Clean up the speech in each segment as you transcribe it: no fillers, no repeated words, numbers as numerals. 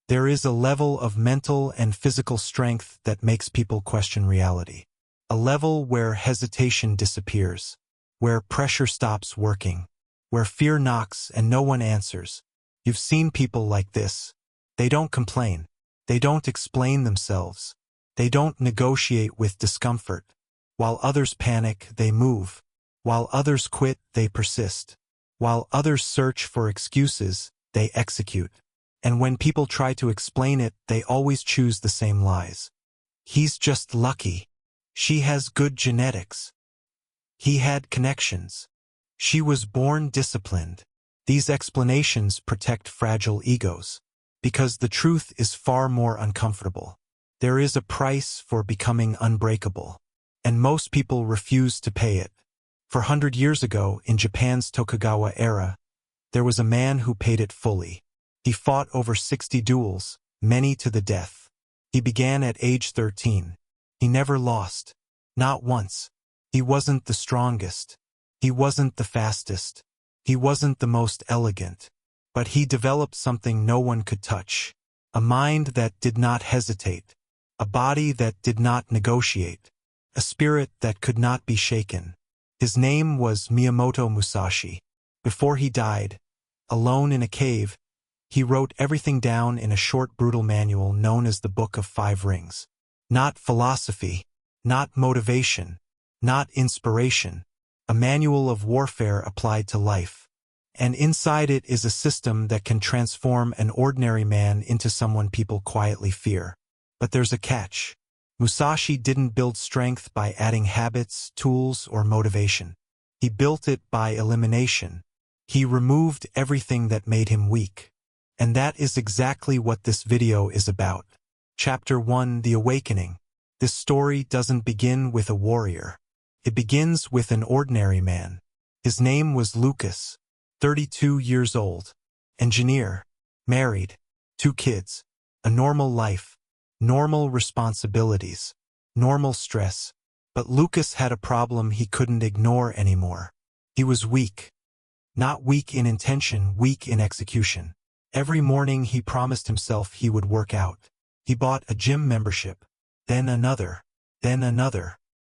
There is a level of mental and physical strength that makes people question reality. A level where hesitation disappears, where pressure stops working, where fear knocks and no one answers. You've seen people like this. They don't complain. They don't explain themselves. They don't negotiate with discomfort. While others panic, they move. While others quit, they persist. While others search for excuses, they execute. And when people try to explain it, they always choose the same lies. He's just lucky. She has good genetics. He had connections. She was born disciplined. These explanations protect fragile egos, because the truth is far more uncomfortable. There is a price for becoming unbreakable, and most people refuse to pay it. 400 years ago, in Japan's Tokugawa era, there was a man who paid it fully. He fought over 60 duels, many to the death. He began at age 13. He never lost. Not once. He wasn't the strongest. He wasn't the fastest. He wasn't the most elegant. But he developed something no one could touch. A mind that did not hesitate. A body that did not negotiate. A spirit that could not be shaken. His name was Miyamoto Musashi. Before he died, alone in a cave, he wrote everything down in a short, brutal manual known as the Book of Five Rings. Not philosophy, not motivation, not inspiration. A manual of warfare applied to life. And inside it is a system that can transform an ordinary man into someone people quietly fear. But there's a catch. Musashi didn't build strength by adding habits, tools, or motivation. He built it by elimination. He removed everything that made him weak. And that is exactly what this video is about. Chapter 1: The Awakening. This story doesn't begin with a warrior. It begins with an ordinary man. His name was Lucas, 32 years old, engineer, married, 2 kids, a normal life, normal responsibilities, normal stress. But Lucas had a problem he couldn't ignore anymore. He was weak. Not weak in intention, weak in execution. Every morning he promised himself he would work out. He bought a gym membership, then another,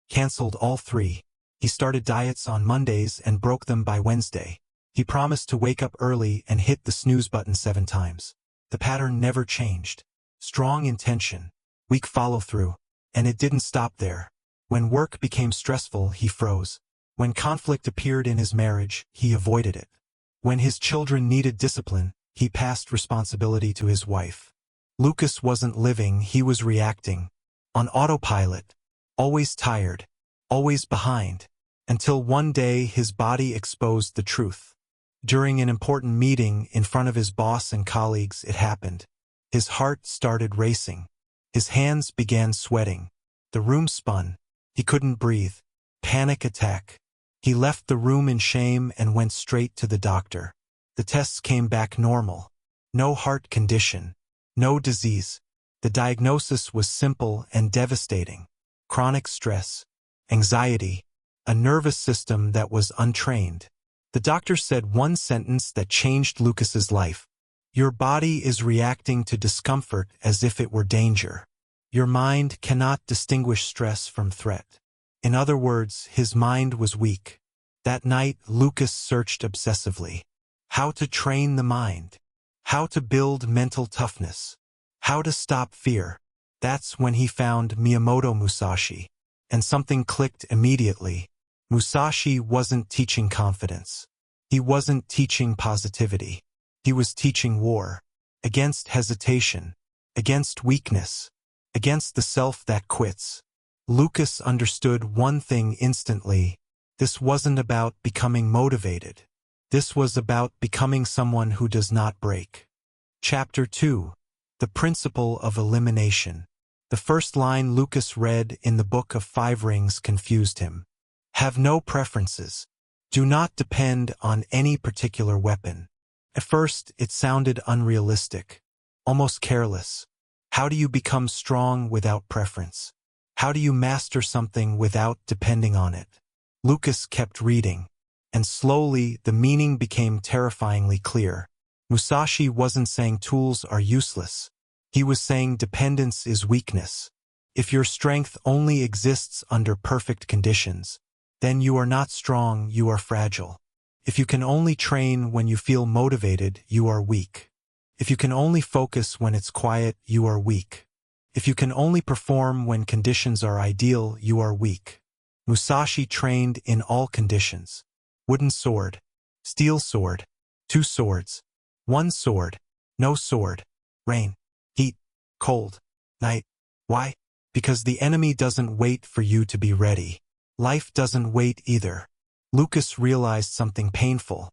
canceled all 3. He started diets on Mondays and broke them by Wednesday. He promised to wake up early and hit the snooze button 7 times. The pattern never changed. Strong intention, weak follow-through. And it didn't stop there. When work became stressful, he froze. When conflict appeared in his marriage, he avoided it. When his children needed discipline, he passed responsibility to his wife. Lucas wasn't living, he was reacting. On autopilot. Always tired. Always behind. Until one day his body exposed the truth. During an important meeting in front of his boss and colleagues, it happened. His heart started racing. His hands began sweating. The room spun. He couldn't breathe. Panic attack. He left the room in shame and went straight to the doctor. The tests came back normal. No heart condition. No disease. The diagnosis was simple and devastating. Chronic stress. Anxiety. A nervous system that was untrained. The doctor said one sentence that changed Lucas's life. Your body is reacting to discomfort as if it were danger. Your mind cannot distinguish stress from threat. In other words, his mind was weak. That night, Lucas searched obsessively. How to train the mind. How to build mental toughness. How to stop fear. That's when he found Miyamoto Musashi. And something clicked immediately. Musashi wasn't teaching confidence. He wasn't teaching positivity. He was teaching war. Against hesitation. Against weakness. Against the self that quits. Lucas understood one thing instantly. This wasn't about becoming motivated. This was about becoming someone who does not break. Chapter 2. The Principle of Elimination. The first line Lucas read in the Book of Five Rings confused him. Have no preferences. Do not depend on any particular weapon. At first, it sounded unrealistic, almost careless. How do you become strong without preference? How do you master something without depending on it? Lucas kept reading, and slowly the meaning became terrifyingly clear. Musashi wasn't saying tools are useless. He was saying dependence is weakness. If your strength only exists under perfect conditions, then you are not strong, you are fragile. If you can only train when you feel motivated, you are weak. If you can only focus when it's quiet, you are weak. If you can only perform when conditions are ideal, you are weak. Musashi trained in all conditions. Wooden sword, steel sword, 2 swords, 1 sword, no sword, rain, heat, cold, night. Why? Because the enemy doesn't wait for you to be ready. Life doesn't wait either. Lucas realized something painful.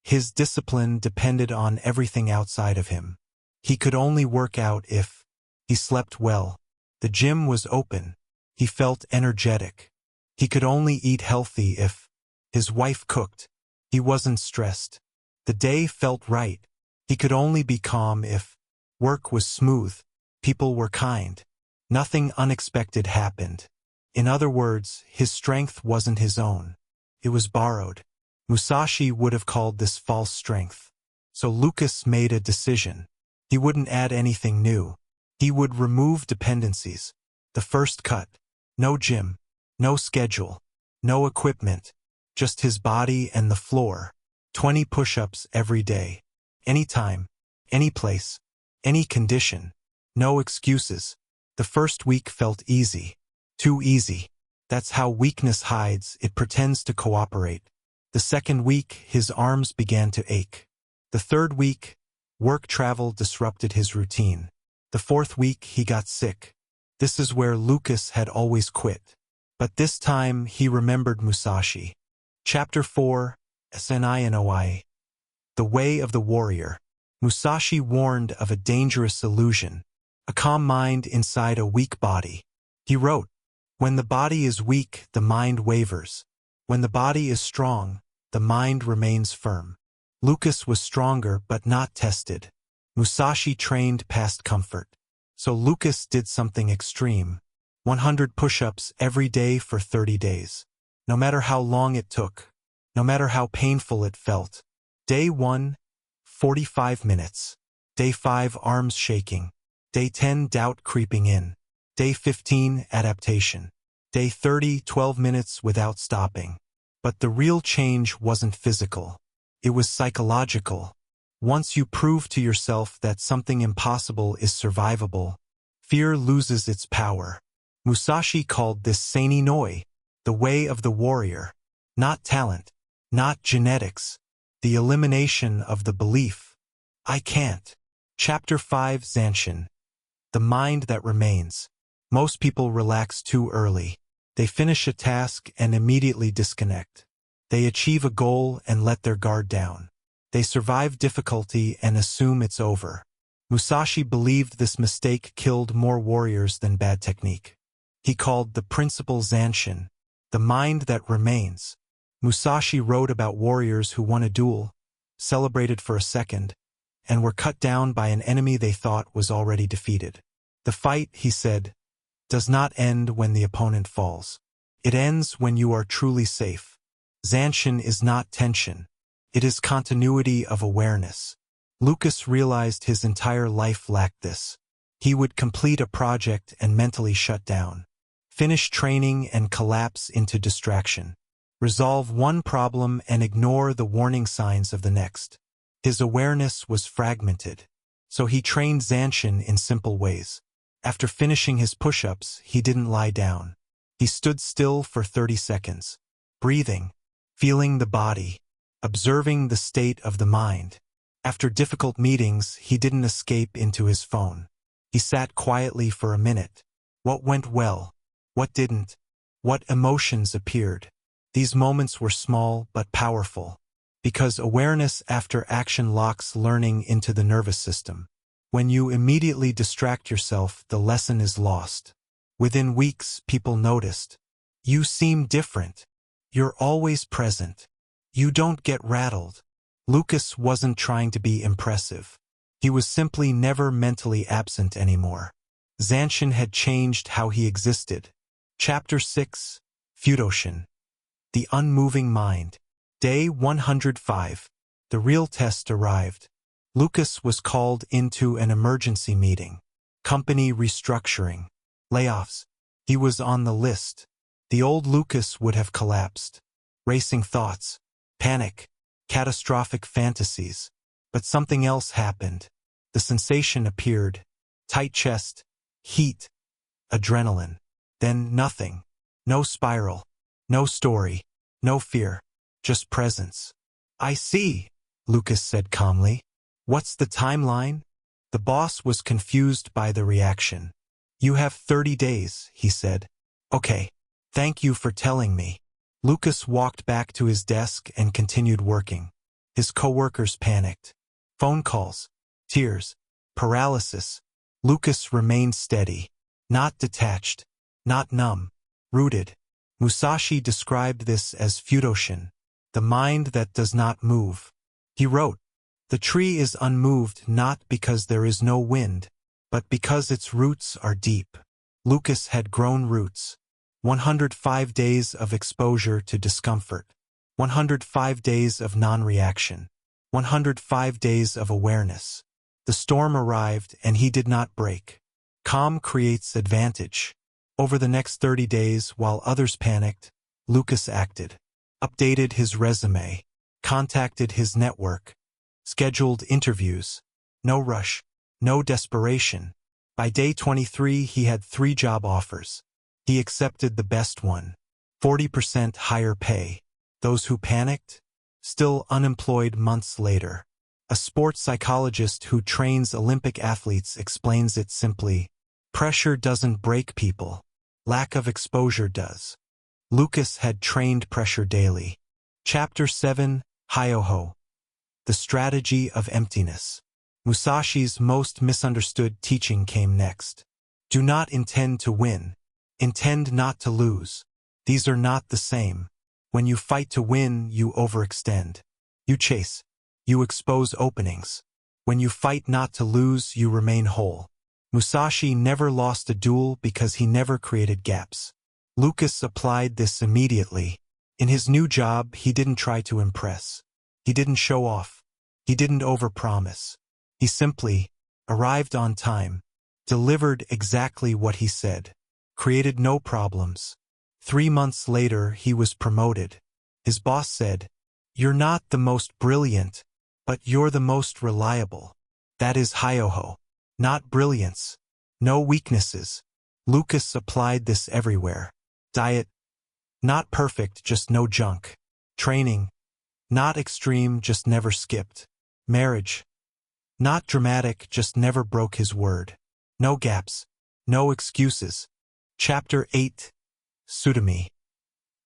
His discipline depended on everything outside of him. He could only work out if he slept well. The gym was open. He felt energetic. He could only eat healthy if his wife cooked. He wasn't stressed. The day felt right. He could only be calm if work was smooth, people were kind. Nothing unexpected happened. In other words, his strength wasn't his own. It was borrowed. Musashi would have called this false strength. So Lucas made a decision. He wouldn't add anything new. He would remove dependencies. The first cut. No gym. No schedule. No equipment. Just his body and the floor. 20 push-ups every day. Anytime. Any place. Any condition. No excuses. The first week felt easy. Too easy. That's how weakness hides, it pretends to cooperate. The second week, his arms began to ache. The third week, work travel disrupted his routine. The fourth week, he got sick. This is where Lucas had always quit. But this time, he remembered Musashi. Chapter 4, Senai. The Way of the Warrior. Musashi warned of a dangerous illusion. A calm mind inside a weak body. He wrote, "When the body is weak, the mind wavers. When the body is strong, the mind remains firm." Lucas was stronger but not tested. Musashi trained past comfort. So Lucas did something extreme. 100 push-ups every day for 30 days. No matter how long it took. No matter how painful it felt. Day 1, 45 minutes. Day 5, arms shaking. Day 10, doubt creeping in. Day 15, adaptation. Day 30, 12 minutes without stopping. But the real change wasn't physical. It was psychological. Once you prove to yourself that something impossible is survivable, fear loses its power. Musashi called this Seini Noi, the way of the warrior. Not talent, not genetics. The elimination of the belief. I can't. Chapter 5, Zanshin. The mind that remains. Most people relax too early. They finish a task and immediately disconnect. They achieve a goal and let their guard down. They survive difficulty and assume it's over. Musashi believed this mistake killed more warriors than bad technique. He called the principle Zanshin, the mind that remains. Musashi wrote about warriors who won a duel, celebrated for a second, and were cut down by an enemy they thought was already defeated. The fight, he said, does not end when the opponent falls. It ends when you are truly safe. Zanshin is not tension. It is continuity of awareness. Lucas realized his entire life lacked this. He would complete a project and mentally shut down. Finish training and collapse into distraction. Resolve one problem and ignore the warning signs of the next. His awareness was fragmented. So he trained Zanshin in simple ways. After finishing his push-ups, he didn't lie down. He stood still for 30 seconds, breathing, feeling the body, observing the state of the mind. After difficult meetings, he didn't escape into his phone. He sat quietly for a minute. What went well? What didn't? What emotions appeared? These moments were small but powerful, because awareness after action locks learning into the nervous system. When you immediately distract yourself, the lesson is lost. Within weeks, people noticed. You seem different. You're always present. You don't get rattled. Lucas wasn't trying to be impressive. He was simply never mentally absent anymore. Zanshin had changed how he existed. Chapter 6, Fudōshin. The Unmoving Mind. Day 105. The real test arrived. Lucas was called into an emergency meeting. Company restructuring. Layoffs. He was on the list. The old Lucas would have collapsed. Racing thoughts. Panic. Catastrophic fantasies. But something else happened. The sensation appeared. Tight chest. Heat. Adrenaline. Then nothing. No spiral. No story. No fear. Just presence. I see, Lucas said calmly. What's the timeline? The boss was confused by the reaction. You have 30 days, he said. Okay. Thank you for telling me. Lucas walked back to his desk and continued working. His coworkers panicked. Phone calls. Tears. Paralysis. Lucas remained steady. Not detached. Not numb. Rooted. Musashi described this as Fudōshin, the mind that does not move. He wrote, "The tree is unmoved not because there is no wind, but because its roots are deep." Lucas had grown roots. 105 days of exposure to discomfort. 105 days of non-reaction. 105 days of awareness. The storm arrived and he did not break. Calm creates advantage. Over the next 30 days, while others panicked, Lucas acted. Updated his resume. Contacted his network. Scheduled interviews. No rush. No desperation. By day 23 he had 3 job offers. He accepted the best one. 40% higher pay. Those who panicked? Still unemployed months later. A sports psychologist who trains Olympic athletes explains it simply. Pressure doesn't break people. Lack of exposure does. Lucas had trained pressure daily. Chapter 7, Hēijōshin. The strategy of emptiness. Musashi's most misunderstood teaching came next. Do not intend to win. Intend not to lose. These are not the same. When you fight to win, you overextend. You chase. You expose openings. When you fight not to lose, you remain whole. Musashi never lost a duel because he never created gaps. Lucas applied this immediately. In his new job, he didn't try to impress. He didn't show off. He didn't overpromise. He simply arrived on time, delivered exactly what he said, created no problems. 3 months later, he was promoted. His boss said, "You're not the most brilliant, but you're the most reliable." That is Hēijōshin. Not brilliance. No weaknesses. Lucas applied this everywhere. Diet. Not perfect, just no junk. Training. Not extreme, just never skipped. Marriage. Not dramatic, just never broke his word. No gaps. No excuses. Chapter 8. Sutemi.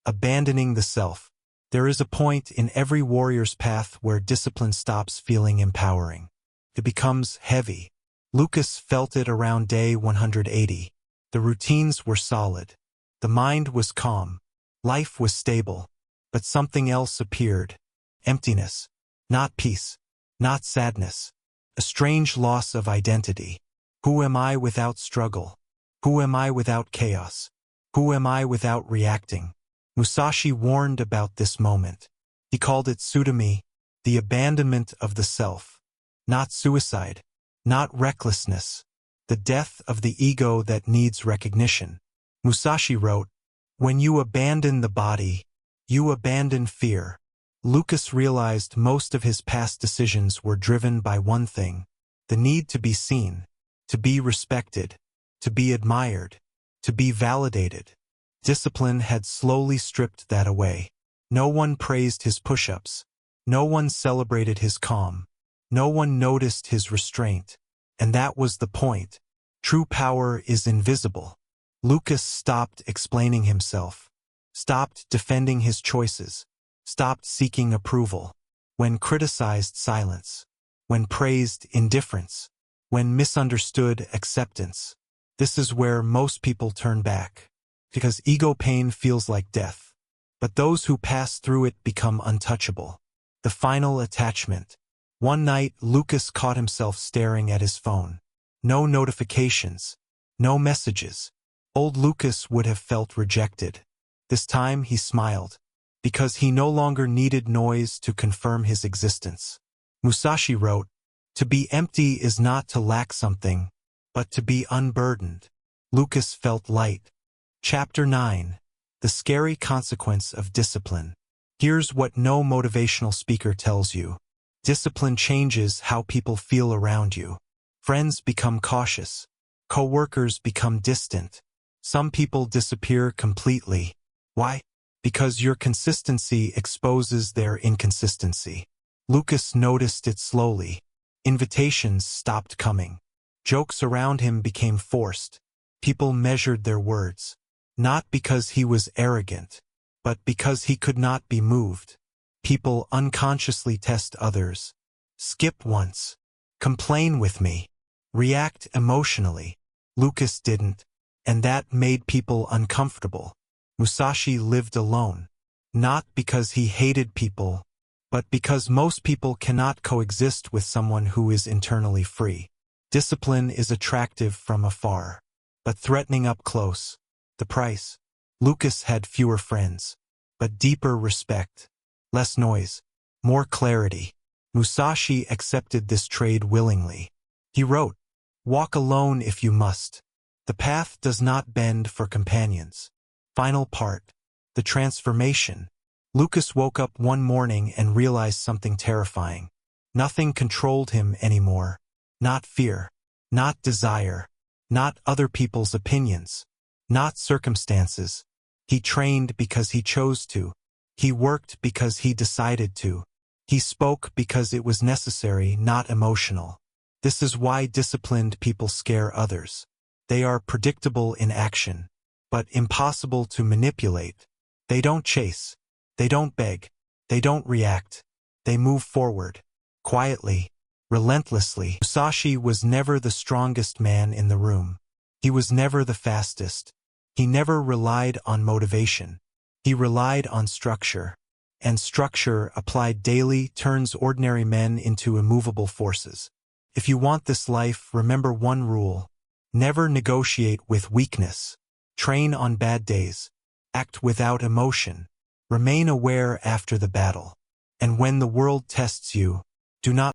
Abandoning the self. There is a point in every warrior's path where discipline stops feeling empowering. It becomes heavy. Lucas felt it around day 180. The routines were solid. The mind was calm. Life was stable. But something else appeared. Emptiness. Not peace. Not sadness. A strange loss of identity. Who am I without struggle? Who am I without chaos? Who am I without reacting? Musashi warned about this moment. He called it Sutemi, the abandonment of the self. Not suicide. Not recklessness. The death of the ego that needs recognition. Musashi wrote, "When you abandon the body, you abandon fear." Lucas realized most of his past decisions were driven by one thing: the need to be seen, to be respected, to be admired, to be validated. Discipline had slowly stripped that away. No one praised his push-ups. No one celebrated his calm. No one noticed his restraint. And that was the point. True power is invisible. Lucas stopped explaining himself. Stopped defending his choices. Stopped seeking approval. When criticized, silence. When praised, indifference. When misunderstood, acceptance. This is where most people turn back. Because ego pain feels like death. But those who pass through it become untouchable. The final attachment. One night, Lucas caught himself staring at his phone. No notifications. No messages. Old Lucas would have felt rejected. This time he smiled. Because he no longer needed noise to confirm his existence. Musashi wrote, "To be empty is not to lack something. but to be unburdened. Lucas felt light. Chapter 9. The Scary Consequence of Discipline. Here's what no motivational speaker tells you. Discipline changes how people feel around you. Friends become cautious. Co-workers become distant. Some people disappear completely. Why? Because your consistency exposes their inconsistency. Lucas noticed it slowly. Invitations stopped coming. Jokes around him became forced. People measured their words. Not because he was arrogant, but because he could not be moved. People unconsciously test others. Skip once. Complain with me. React emotionally. Lucas didn't, and that made people uncomfortable. Musashi lived alone. Not because he hated people, but because most people cannot coexist with someone who is internally free. Discipline is attractive from afar, but threatening up close. The price. Lucas had fewer friends, but deeper respect. Less noise, more clarity. Musashi accepted this trade willingly. He wrote, "Walk alone if you must. The path does not bend for companions." Final part. The transformation. Lucas woke up one morning and realized something terrifying. Nothing controlled him anymore. Not fear. Not desire. Not other people's opinions. Not circumstances. He trained because he chose to. He worked because he decided to. He spoke because it was necessary, not emotional. This is why disciplined people scare others. They are predictable in action, but impossible to manipulate. They don't chase. They don't beg. They don't react. They move forward. Quietly. Relentlessly. Musashi was never the strongest man in the room. He was never the fastest. He never relied on motivation. He relied on structure. And structure, applied daily, turns ordinary men into immovable forces. If you want this life, remember one rule. Never negotiate with weakness. Train on bad days. Act without emotion. Remain aware after the battle. And when the world tests you, do not